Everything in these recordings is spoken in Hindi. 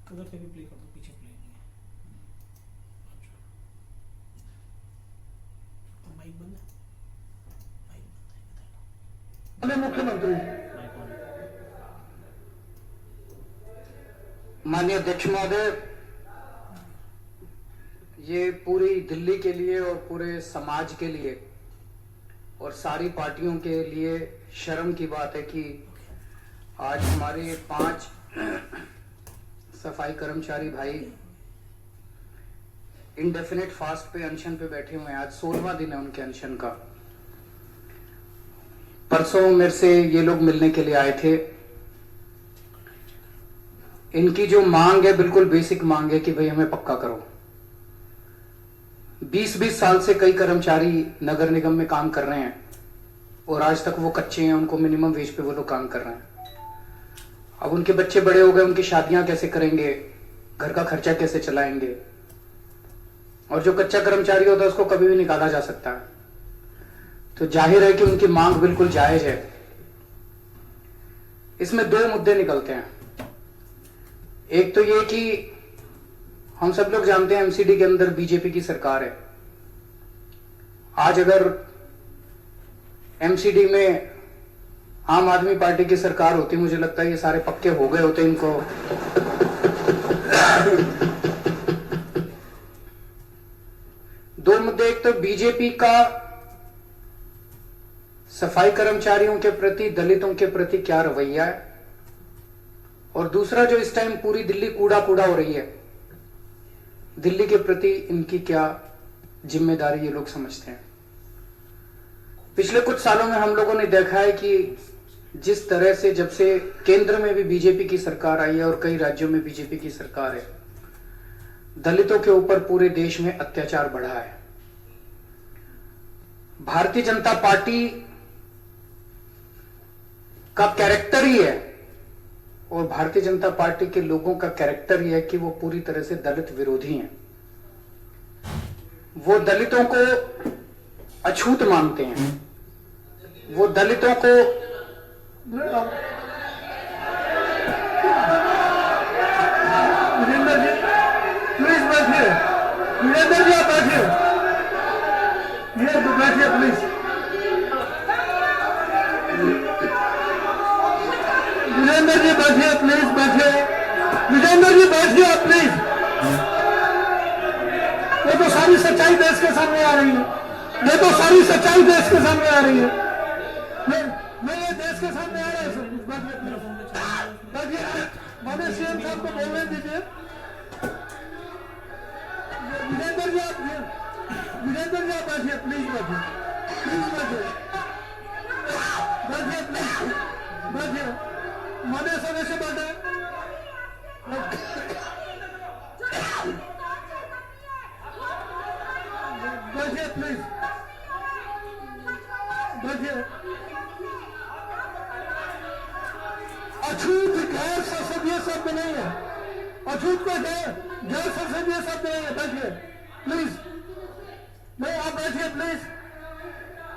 कलर से भी प्ले कर दो, पीछे प्ले नहीं है। तो माइक बंद है, माइक बंद है। मुख्यमंत्री माइक ऑन है। माननीय अध्यक्ष महोदय, ये पूरी दिल्ली के लिए और पूरे समाज के लिए और सारी पार्टियों के लिए शर्म की बात है कि आज हमारे 5 सफाई कर्मचारी भाई इंडेफिनिट फास्ट पे अनशन पे बैठे हुए हैं। आज 16वां दिन है उनके अनशन का। परसों मेरे से ये लोग मिलने के लिए आए थे। इनकी जो मांग है बिल्कुल बेसिक मांग है कि भाई हमें पक्का करो। 20-20 साल से कई कर्मचारी नगर निगम में काम कर रहे हैं और आज तक वो कच्चे हैं, उनको मिनिमम वेज पे वो लोग काम कर रहे हैं। अब उनके बच्चे बड़े हो गए, उनकी शादियां कैसे करेंगे, घर का खर्चा कैसे चलाएंगे, और जो कच्चा कर्मचारी होता है उसको कभी भी निकाला जा सकता है। तो जाहिर है कि उनकी मांग बिल्कुल जायज है। इसमें 2 मुद्दे निकलते हैं। एक तो ये कि हम सब लोग जानते हैं एमसीडी के अंदर बीजेपी की सरकार है। आज अगर एमसीडी में आम आदमी पार्टी की सरकार होती, मुझे लगता है ये सारे पक्के हो गए होते इनको। 2 मुद्दे, एक तो बीजेपी का सफाई कर्मचारियों के प्रति, दलितों के प्रति क्या रवैया है, और दूसरा जो इस टाइम पूरी दिल्ली कूड़ा कूड़ा हो रही है, दिल्ली के प्रति इनकी क्या जिम्मेदारी ये लोग समझते हैं। पिछले कुछ सालों में हम लोगों ने देखा है कि जिस तरह से जब से केंद्र में भी बीजेपी की सरकार आई है और कई राज्यों में बीजेपी की सरकार है, दलितों के ऊपर पूरे देश में अत्याचार बढ़ा है। भारतीय जनता पार्टी का कैरेक्टर ही है और भारतीय जनता पार्टी के लोगों का कैरेक्टर ही है कि वो पूरी तरह से दलित विरोधी हैं। वो दलितों को अछूत मानते हैं, वो दलितों को वीरेंद्र जी प्लीज बैठिए। वीरेंद्र जी आप बैठिए, ये बैठिए प्लीज। वीरेंद्र जी बैठिए प्लीज, बैठिए। वीरेंद्र जी बैठिए आप प्लीज। ये तो सारी सच्चाई देश के सामने आ रही है, ये तो सारी सच्चाई देश के सामने आ रही है। मैं ये देश के सामने आ रहा है सर। बैठिए, मैंने सीएम साहब को बोलने दीजिए। वीरेंद्र जी आप बैठिए प्लीज, बैठिए प्लीज, बैठिए बैठिए प्लीज, बैठिए। माननीय सदस्य बैठे, बैठिए प्लीज, बैठिए। अछूत गैर संसदीय शब्द नहीं है, अछूत को गैर संसदीय शब्द नहीं है। बैठिए प्लीज, नहीं आप बैठिए प्लीज,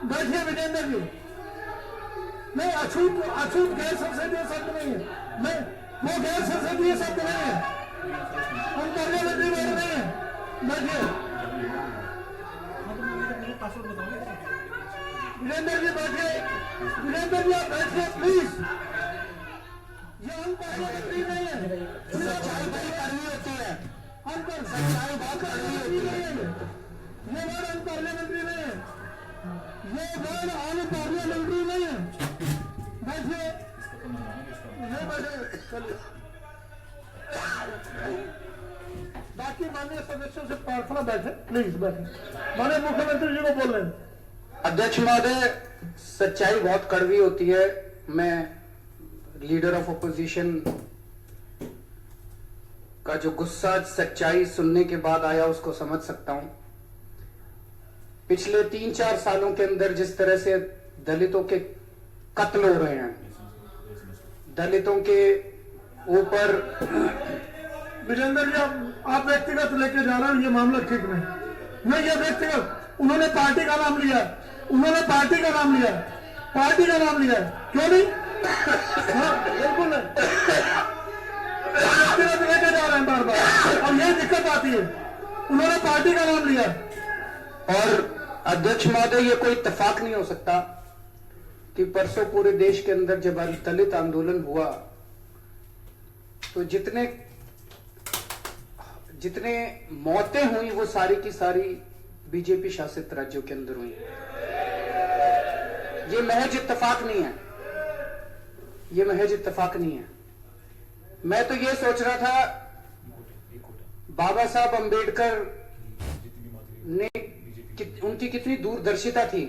बैठिए वीरेंद्र जी। नहीं, अछूत गैर संसदीय शब्द नहीं है, नहीं वो गैर संसदीय शब्द नहीं है, हम पार्लियामेंट्री वर्ड नहीं है। बैठिए पासवर्ड बताओगे? वीरेंद्र जी, बैठिए। वीरेंद्र जी आप बैठिए प्लीज। ये हम पार्लियामेंट्री नहीं है, सच्चाई बड़ी कड़वी होती है, हम पर सच्चाई बहुत कड़वी होती है। ये वर्ड हम पार्लियामेंट्री नहीं है, ये वर्ड हम पार्लियामेंट्री नहीं है। बैठिए, नहीं बैठे, चलिए। बाकी माननीय सदस्यों से प्रार्थना, बैठे प्लीज, बैठे। माननीय मुख्यमंत्री जी को बोल रहे हैं। अध्यक्ष महोदय, सच्चाई बहुत कड़वी होती है। मैं लीडर ऑफ अपोजिशन का जो गुस्सा सच्चाई सुनने के बाद आया उसको समझ सकता हूं। पिछले 3-4 सालों के अंदर जिस तरह से दलितों के कत्ल हो रहे हैं, दलितों के ऊपर। वीरेंद्र जी आप व्यक्तिगत लेके जा रहे हैं, ये मामला ठीक नहीं। ये व्यक्तिगत, उन्होंने पार्टी का नाम लिया, उन्होंने पार्टी का नाम लिया, पार्टी का नाम लिया, क्यों नहीं? हाँ, बिल्कुल नहीं, व्यक्तिगत लेके जा रहे हैं। हमारे पास, और ये दिक्कत आती है। उन्होंने पार्टी का नाम लिया। और अध्यक्ष महोदय, ये कोई इत्तेफाक नहीं हो सकता कि परसों पूरे देश के अंदर जब दलित आंदोलन हुआ तो जितने मौतें हुई वो सारी की सारी बीजेपी शासित राज्यों के अंदर हुई। ये महज इत्तेफाक नहीं है, ये महज इत्तेफाक नहीं है। मैं तो ये सोच रहा था, बाबा साहब अंबेडकर ने उनकी कितनी दूरदर्शिता थी।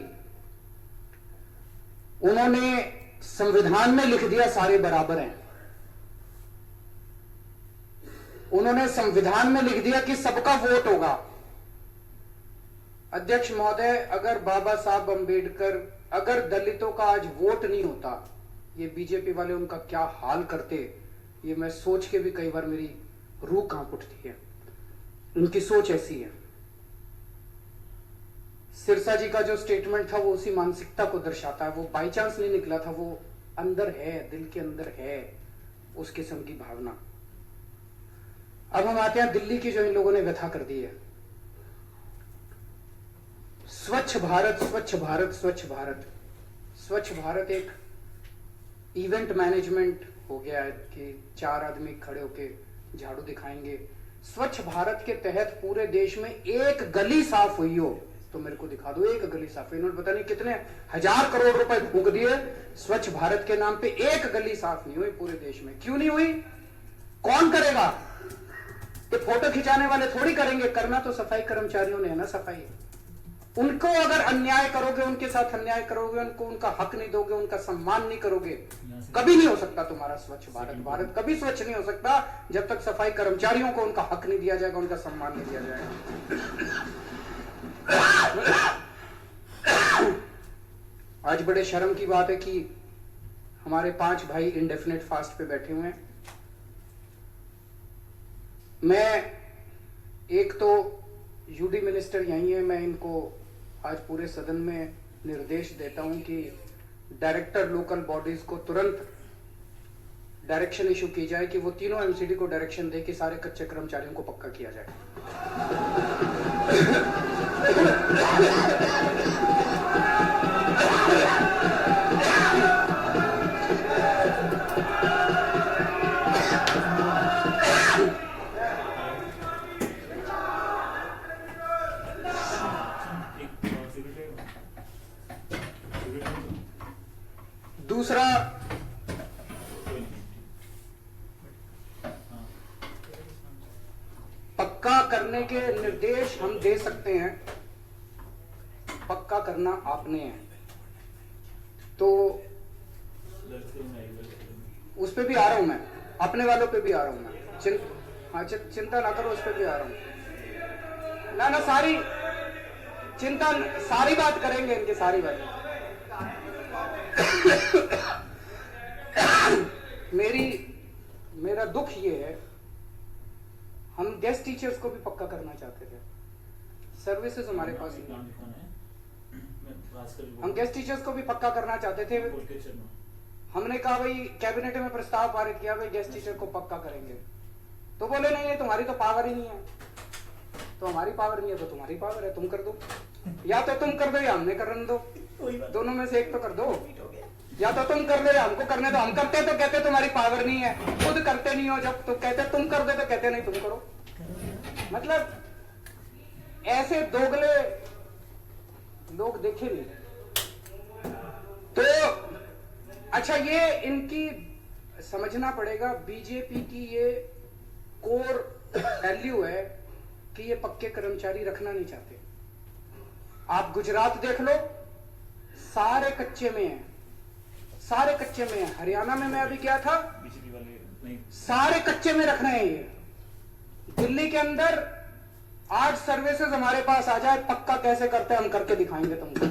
उन्होंने संविधान में लिख दिया सारे बराबर हैं। उन्होंने संविधान में लिख दिया कि सबका वोट होगा। अध्यक्ष महोदय, अगर बाबा साहब अंबेडकर, अगर दलितों का आज वोट नहीं होता, ये बीजेपी वाले उनका क्या हाल करते, ये मैं सोच के भी कई बार मेरी रूह कांप उठती है। उनकी सोच ऐसी है। सिरसा जी का जो स्टेटमेंट था वो उसी मानसिकता को दर्शाता है। वो बाई चांस नहीं निकला था, वो अंदर है, दिल के अंदर है उस किस्म की भावना। अब हम आते हैं दिल्ली की, जो इन लोगों ने व्यथा कर दी है। स्वच्छ भारत, स्वच्छ भारत, स्वच्छ भारत। स्वच्छ भारत एक इवेंट मैनेजमेंट हो गया है कि 4 आदमी खड़े होके झाड़ू दिखाएंगे। स्वच्छ भारत के तहत पूरे देश में एक गली साफ हुई हो तो मेरे को दिखा दो, एक गली साफ। इन्होंने पता नहीं कितने 1000 करोड़ रुपए फूंक दिए स्वच्छ भारत के नाम पे, एक गली साफ नहीं हुई पूरे देश में। क्यों नहीं हुई? कौन करेगा? ये फोटो खिंचाने वाले थोड़ी करेंगे, करना तो सफाई कर्मचारियों ने है ना सफाई। उनको अगर अन्याय करोगे, उनके साथ अन्याय करोगे, उनको उनका हक नहीं दोगे, उनका सम्मान नहीं करोगे, कभी नहीं हो सकता तुम्हारा स्वच्छ भारत। भारत कभी स्वच्छ नहीं हो सकता जब तक सफाई कर्मचारियों को उनका हक नहीं दिया जाएगा, उनका सम्मान नहीं दिया जाएगा। आज बड़े शर्म की बात है कि हमारे 5 भाई इंडेफिनिट फास्ट पे बैठे हुए हैं। मैं, एक तो यूडी मिनिस्टर यही है, मैं इनको आज पूरे सदन में निर्देश देता हूं कि डायरेक्टर लोकल बॉडीज को तुरंत डायरेक्शन इशू की जाए कि वो तीनों एमसीडी को डायरेक्शन दे कि सारे कच्चे कर्मचारियों को पक्का किया जाए। दूसरा, पक्का करने के निर्देश हम दे सकते हैं, पक्का करना आपने है। तो उस पे भी आ रहा हूं मैं, अपने वालों पे भी आ रहा हूं मैं। चिंता ना करो, उस पे भी आ रहा हूं। ना सारी चिंता, सारी बात करेंगे इनकी, सारी बात। मेरा दुख ये है, हम गेस्ट टीचर्स को भी पक्का करना चाहते थे। सर्विसेज हमारे पास नहीं, हम गेस्ट टीचर्स को भी पक्का करना चाहते थे। हमने कहा भाई, कैबिनेट में प्रस्ताव पारित किया भाई गेस्ट टीचर को पक्का करेंगे, तो बोले नहीं तुम्हारी तो पावर ही नहीं है। तो हमारी पावर नहीं है तो तुम्हारी पावर है, तुम कर दो, या तो तुम कर दो या हमने करने दो, दोनों में से एक तो कर दो। या तो तुम कर दो या हमको करने दो। हम करते तो कहते तुम्हारी पावर नहीं है, खुद करते नहीं हो। जब तो कहते तुम कर दो तो कहते नहीं तुम करो। मतलब ऐसे दोगले लोग देखे नहीं। तो अच्छा, ये इनकी समझना पड़ेगा, बीजेपी की ये कोर वैल्यू है कि ये पक्के कर्मचारी रखना नहीं चाहते। आप गुजरात देख लो, सारे कच्चे में हैं, सारे कच्चे में हैं। हरियाणा में मैं अभी गया था, बीजेपी वाले नहीं, सारे कच्चे में रख रहे हैं ये। दिल्ली के अंदर आज सर्विसेज हमारे पास आ जाए, पक्का कैसे करते हैं हम करके दिखाएंगे तुमको।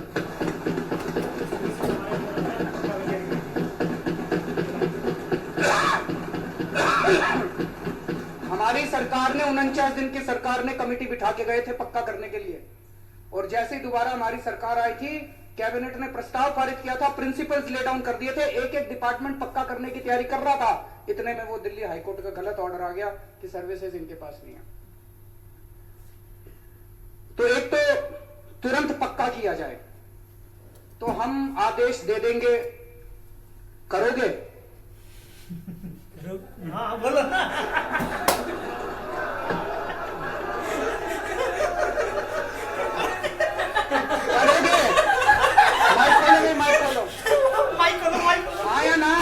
हमारी सरकार ने 49 दिन की सरकार ने कमेटी बिठा के गए थे पक्का करने के लिए, और जैसे ही दोबारा हमारी सरकार आई थी कैबिनेट ने प्रस्ताव पारित किया था, प्रिंसिपल्स ले डाउन कर दिए थे, एक एक डिपार्टमेंट पक्का करने की तैयारी कर रहा था। इतने में वो दिल्ली हाईकोर्ट का गलत ऑर्डर आ गया कि सर्विसेज इनके पास नहीं है। तो एक तो तुरंत पक्का किया जाए, तो हम आदेश दे देंगे, करोगे? हाँ बोलो ना। करोगे? माइक खोलो, हाँ या ना?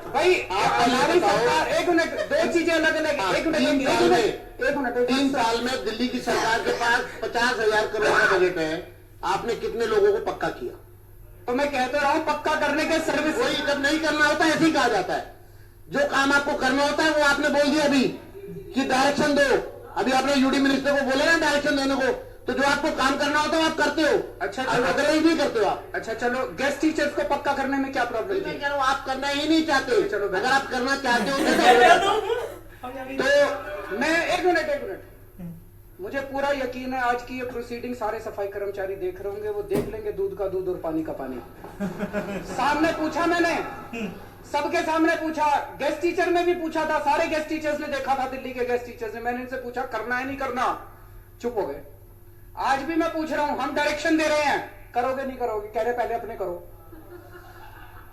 भाई हमारी सरकार, एक मिनट, दो चीजें अलग अलग, एक मिनट, 3 साल में दिल्ली की सरकार के पास 50,000 करोड़ का बजट है, आपने कितने लोगों को पक्का किया? तो मैं कहते रहा हूं पक्का करने के सर्विस। कोई जब नहीं करना होता ऐसे ही कहा जाता है, जो काम आपको करना होता है वो आपने बोल दिया अभी कि डायरेक्शन दो। अभी आपने यूडी मिनिस्टर को बोला ना डायरेक्शन देने को, तो जो आपको काम करना होता है वो आप करते हो। अच्छा अदरवाइज नहीं करते हो आप। अच्छा चलो, गेस्ट टीचर्स को पक्का करने में क्या प्रॉब्लम थी? आप करना ही नहीं चाहते। चलो, अगर आप करना चाहते हो तो मैं एक मिनट, मुझे पूरा यकीन है आज की ये प्रोसीडिंग सारे सफाई कर्मचारी देख रहे होंगे, वो देख लेंगे दूध का दूध और पानी का पानी। सामने पूछा मैंने, सबके सामने पूछा, गेस्ट टीचर ने भी पूछा था, सारे गेस्ट टीचर्स ने देखा था, दिल्ली के गेस्ट टीचर्स ने। मैंने इनसे पूछा करना है नहीं करना, चुप हो गए। आज भी मैं पूछ रहा हूं, हम डायरेक्शन दे रहे हैं, करोगे नहीं करोगे? कह रहे पहले अपने करो।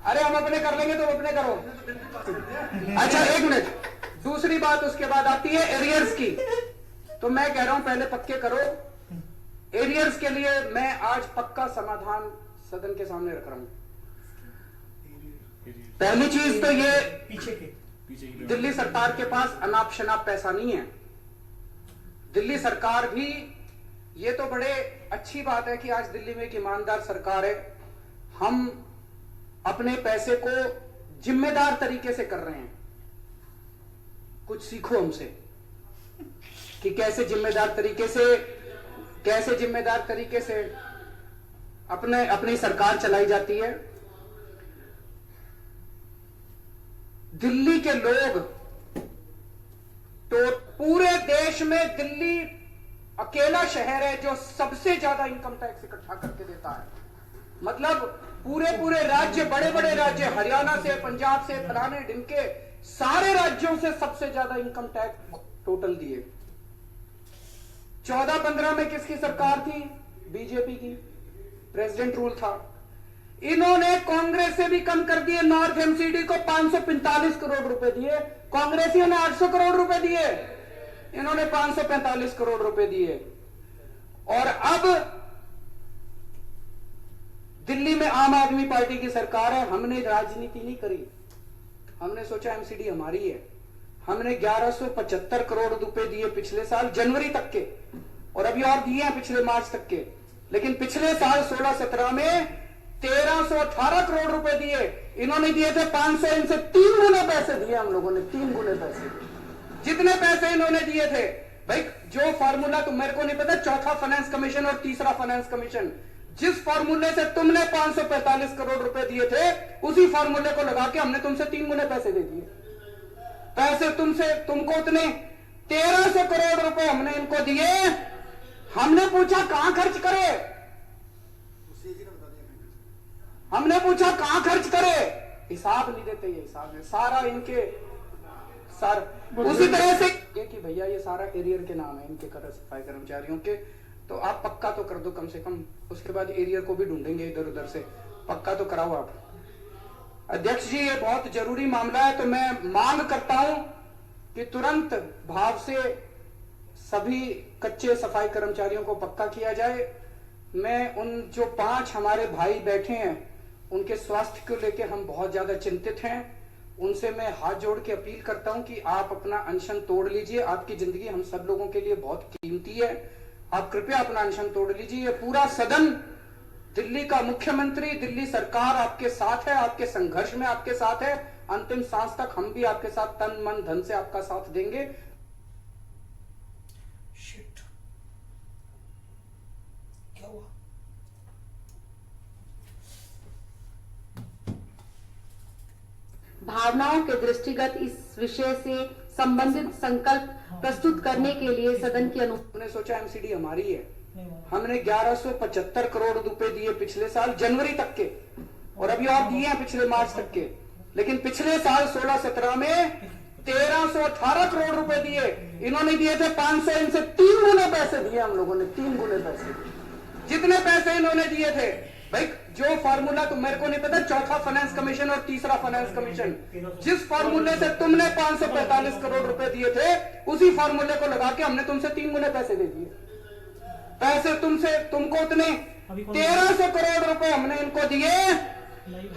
अरे हम अपने कर लेंगे, तो अपने करो। अच्छा एक मिनट, दूसरी बात उसके बाद आती है एरियर्स की। तो मैं कह रहा हूं पहले पक्के करो। एरियर्स के लिए मैं आज पक्का समाधान सदन के सामने रख रहा हूं। पहली चीज तो ये, पीछे दिल्ली सरकार के पास अनाप शनाप पैसा नहीं है। दिल्ली सरकार भी, ये तो बड़े अच्छी बात है कि आज दिल्ली में एक ईमानदार सरकार है। हम अपने पैसे को जिम्मेदार तरीके से कर रहे हैं। कुछ सीखो हमसे कि कैसे जिम्मेदार तरीके से अपनी सरकार चलाई जाती है। दिल्ली के लोग तो पूरे देश में दिल्ली अकेला शहर है जो सबसे ज्यादा इनकम टैक्स इकट्ठा करके देता है। मतलब पूरे राज्य, बड़े बड़े राज्य, हरियाणा से, पंजाब से, फलाने ढिमके, सारे राज्यों से सबसे ज्यादा इनकम टैक्स टोटल दिए। 14-15 में किसकी सरकार थी? बीजेपी की, प्रेसिडेंट रूल था। इन्होंने कांग्रेस से भी कम कर दिए। नॉर्थ एमसीडी को 545 करोड़ रुपए दिए, कांग्रेसियों ने 800 करोड़ रुपए दिए, इन्होंने 545 करोड़ रुपए दिए। और अब दिल्ली में आम आदमी पार्टी की सरकार है। हमने राजनीति नहीं करी, हमने सोचा एमसीडी हमारी है। हमने 1175 करोड़ रुपए दिए पिछले साल जनवरी तक के, और अभी और दिए हैं पिछले मार्च तक के। लेकिन पिछले साल 16-17 में 1318 करोड़ रुपए दिए, इन्होंने दिए थे 500। इनसे 3 गुने पैसे दिए हम लोगों ने, 3 गुने पैसे। जितने पैसे इन्होंने दिए थे भाई, जो फार्मूला तो मेरे को नहीं पता, चौथा फाइनेंस कमीशन और तीसरा फाइनेंस कमीशन, जिस फार्मूले से तुमने 545 करोड़ रुपए दिए थे, उसी फार्मूले को लगा के हमने तुमसे 3 गुने पैसे दे दिए। पैसे तुमको उतने 1300 करोड़ रुपए हमने इनको दिए। हमने पूछा कहां खर्च करे, हमने पूछा कहां खर्च करे, हिसाब नहीं देते। ये हिसाब है सारा इनके उसी तरह से कि भैया ये सारा एरियर के नाम है इनके सफाई कर्मचारियों के, तो आप पक्का तो कर दो कम से कम। उसके बाद एरियर को भी ढूंढेंगे इधर उधर से, पक्का तो कराओ आप। अध्यक्ष जी, ये बहुत जरूरी मामला है, तो मैं मांग करता हूं कि तुरंत भाव से सभी कच्चे सफाई कर्मचारियों को पक्का किया जाए। मैं उन जो 5 हमारे भाई बैठे हैं, उनके स्वास्थ्य को लेकर हम बहुत ज्यादा चिंतित हैं। उनसे मैं हाथ जोड़ के अपील करता हूं कि आप अपना अनशन तोड़ लीजिए। आपकी जिंदगी हम सब लोगों के लिए बहुत कीमती है, आप कृपया अपना अनशन तोड़ लीजिए। पूरा सदन, दिल्ली का मुख्यमंत्री, दिल्ली सरकार आपके साथ है, आपके संघर्ष में आपके साथ है। अंतिम सांस तक हम भी आपके साथ तन मन धन से आपका साथ देंगे। शिट, क्या हुआ? भावनाओं के दृष्टिगत इस विषय से संबंधित संकल्प प्रस्तुत करने के लिए सदन की हमने सोचा एमसीडी हमारी है, नहीं मालूम। हमने 1175 करोड़ रुपए दिए पिछले साल जनवरी तक के, और अभी आप दिए हैं पिछले मार्च तक के। लेकिन पिछले साल 16-17 में 1318 करोड़ रुपए दिए, इन्होंने दिए थे 500, इनसे 3 गुने पैसे दिए हम लोगों ने, 3 गुने पैसे। जितने पैसे इन्होंने दिए थे भाई, जो फार्मूला तो मेरे को नहीं पता, चौथा फाइनेंस कमीशन और तीसरा फाइनेंस कमीशन, जिस फार्मूले से तुमने 545 करोड़ रुपए दिए थे, उसी फार्मूले को लगा के हमने तुमसे 3 गुने पैसे दे दिए। पैसे तुमको उतने 1300 करोड़ रुपए हमने इनको दिए।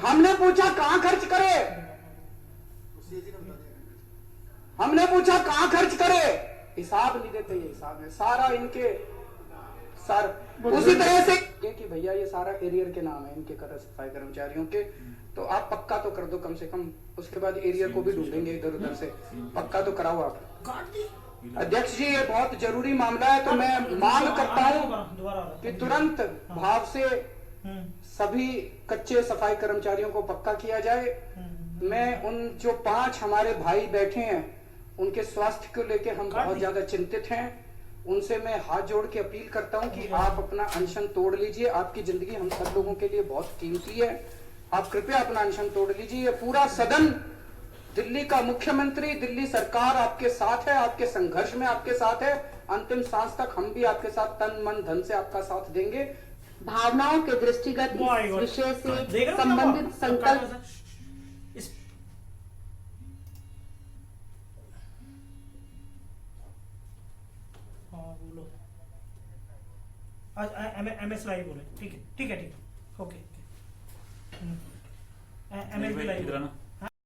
हमने पूछा कहां खर्च करे, हमने पूछा कहां खर्च करे, हिसाब नहीं देते। ये हिसाब है सारा इनके सर। उसी तरह से कि भैया ये सारा एरियर के नाम है इनके सफाई कर्मचारियों के, तो आप पक्का तो कर दो कम से कम, उसके बाद एरियर को भी ढूंढेंगे इधर उधर से, पक्का तो कराओ आप। अध्यक्ष जी ये बहुत जरूरी मामला है, तो मैं मांग करता हूं कि तुरंत भाव से सभी कच्चे सफाई कर्मचारियों को पक्का किया जाए। मैं उन जो 5 हमारे भाई बैठे हैं उनके स्वास्थ्य को लेकर हम बहुत ज्यादा चिंतित हैं। उनसे मैं हाथ जोड़ के अपील करता हूं कि आप अपना अनशन तोड़ लीजिए। आपकी जिंदगी हम सब लोगों के लिए बहुत कीमती है, आप कृपया अपना अनशन तोड़ लीजिए। पूरा सदन, दिल्ली का मुख्यमंत्री, दिल्ली सरकार आपके साथ है, आपके संघर्ष में आपके साथ है। अंतिम सांस तक हम भी आपके साथ तन मन धन से आपका साथ देंगे। भावनाओं के दृष्टिगत इस विषय से संबंधित संकल्प आज MS लाइव बोले, ठीक है, ओके, MS भी लाइव।